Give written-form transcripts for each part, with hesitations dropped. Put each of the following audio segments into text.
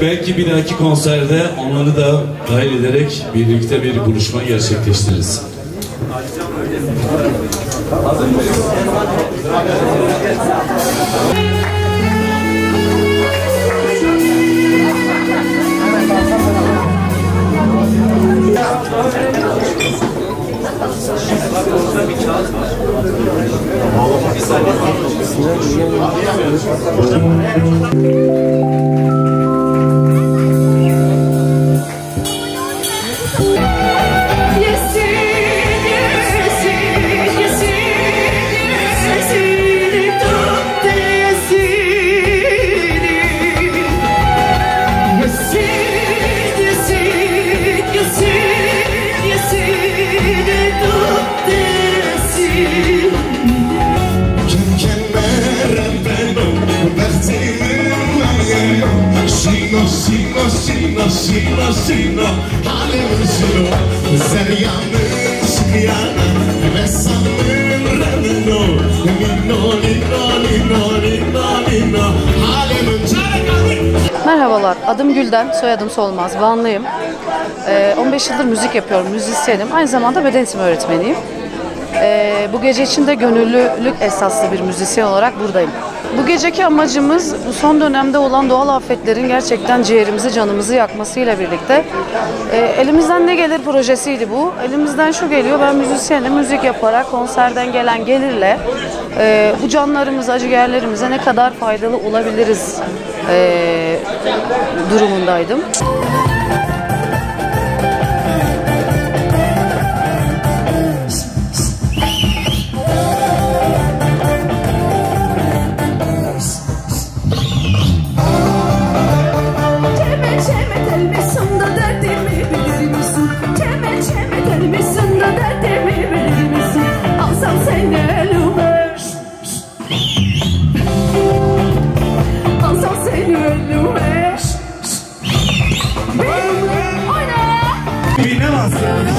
Belki bir dahaki konserde onları da dahil ederek birlikte bir buluşma gerçekleştiririz. Sino, halim sino, zeryanın şikiyana, ve sanın renino, nino, halimin çarekali. Merhabalar, adım Gülden, soyadım Solmaz, Vanlıyım. 15 yıldır müzik yapıyorum, müzisyenim. Aynı zamanda beden eğitimi öğretmeniyim. Bu gece için de gönüllülük esaslı bir müzisyen olarak buradayım. Bu geceki amacımız bu son dönemde olan doğal afetlerin gerçekten ciğerimizi, canımızı yakmasıyla birlikte elimizden ne gelir projesiydi bu. Elimizden şu geliyor, ben müzisyenim, müzik yaparak konserden gelen gelirle bu canlarımıza, ciğerlerimize ne kadar faydalı olabiliriz durumundaydım.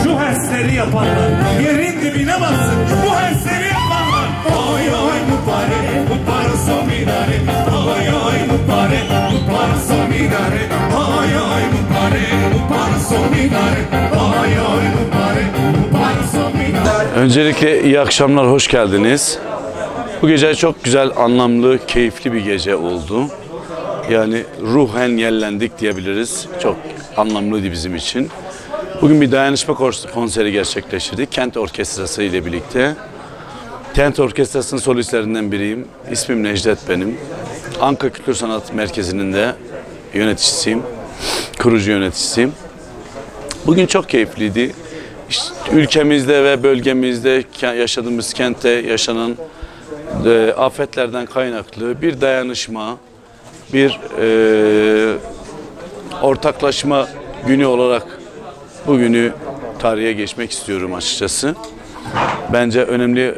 Şu hersleri yaparlar, yerin dibine bassın, bu hersleri yaparlar. Oy oy bu para sominare, oy oy bu para sominare, oy oy bu para sominare, oy oy bu para sominare. Öncelikle iyi akşamlar, hoş geldiniz. Bu gece çok güzel, anlamlı, keyifli bir gece oldu. Yani ruhen yerlendik diyebiliriz. Çok anlamlıydı bizim için. Bugün bir dayanışma konseri gerçekleştirdik. Kent Orkestrası ile birlikte. Kent Orkestrası'nın solistlerinden biriyim. İsmim Necdet benim. Ankara Kültür Sanat Merkezi'nin de yöneticisiyim. Kurucu yöneticisiyim. Bugün çok keyifliydi. İşte ülkemizde ve bölgemizde yaşadığımız kentte yaşanan afetlerden kaynaklı bir dayanışma, bir ortaklaşma günü olarak bugünü tarihe geçmek istiyorum açıkçası. Bence önemli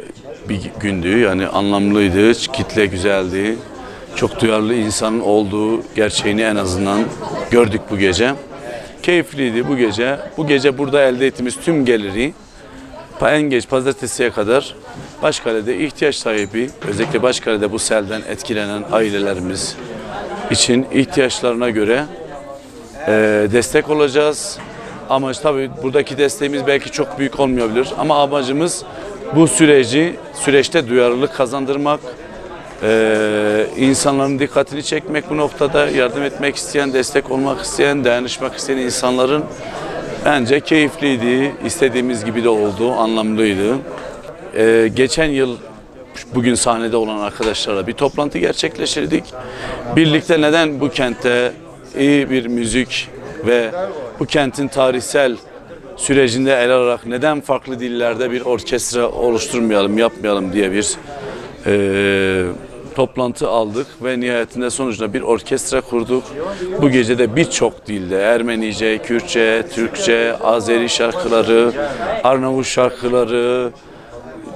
bir gündü, yani anlamlıydı, kitle güzeldi. Çok duyarlı insanın olduğu gerçeğini en azından gördük bu gece. Keyifliydi bu gece. Bu gece burada elde ettiğimiz tüm geliri en geç pazartesiye kadar Başkale'de ihtiyaç sahibi, özellikle Başkale'de bu selden etkilenen ailelerimiz için ihtiyaçlarına göre destek olacağız. Ama tabii buradaki desteğimiz belki çok büyük olmayabilir ama amacımız bu süreçte duyarlılık kazandırmak, insanların dikkatini çekmek, bu noktada yardım etmek isteyen, destek olmak isteyen, dayanışmak isteyen insanların bence keyifliydi, istediğimiz gibi de oldu, anlamlıydı. Geçen yıl bugün sahnede olan arkadaşlarla bir toplantı gerçekleştirdik. Birlikte neden bu kentte iyi bir müzik ve bu kentin tarihsel sürecinde ele alarak neden farklı dillerde bir orkestra oluşturmayalım, yapmayalım diye bir toplantı aldık ve nihayetinde sonucunda bir orkestra kurduk. Bu gece de birçok dilde Ermenice, Kürtçe, Türkçe, Azeri şarkıları, Arnavut şarkıları,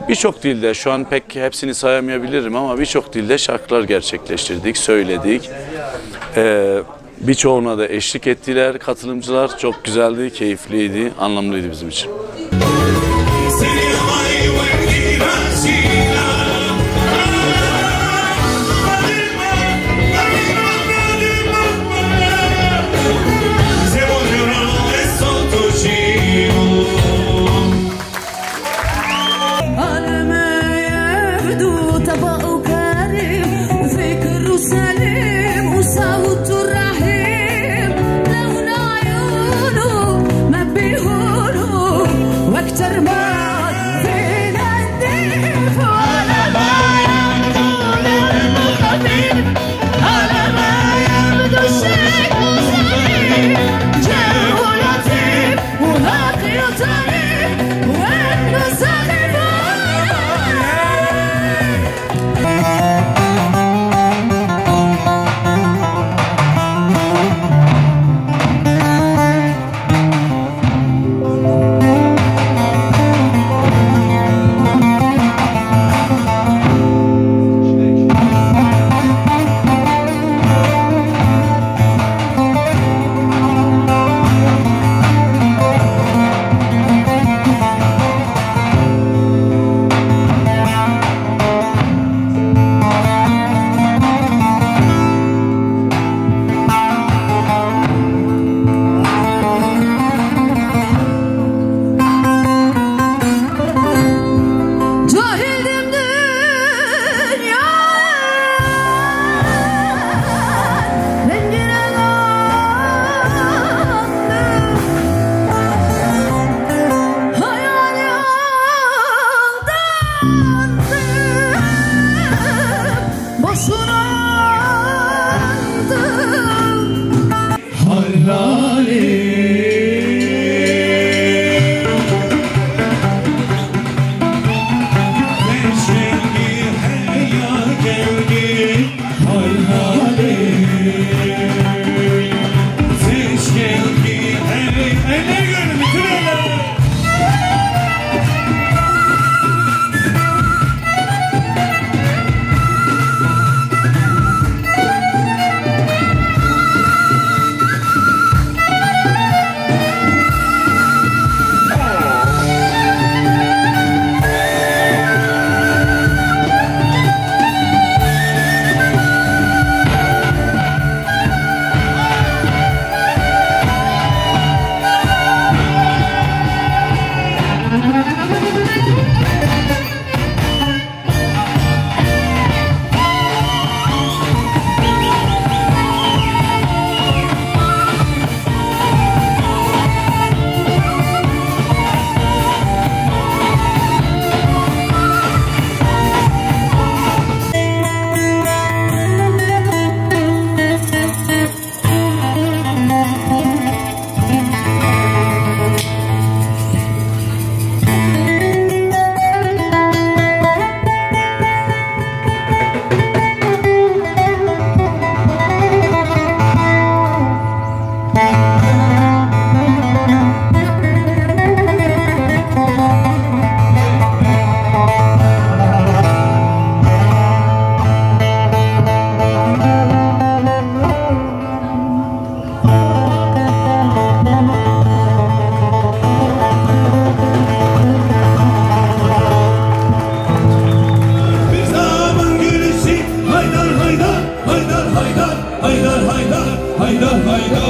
birçok dilde, şu an pek hepsini sayamayabilirim ama birçok dilde şarkılar gerçekleştirdik, söyledik. Birçoğuna da eşlik ettiler katılımcılar. Çok güzeldi, keyifliydi, anlamlıydı bizim için. haydar, haydar, haydar.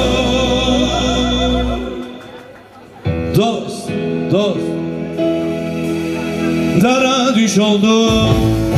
Dost, dost, dara düş oldum.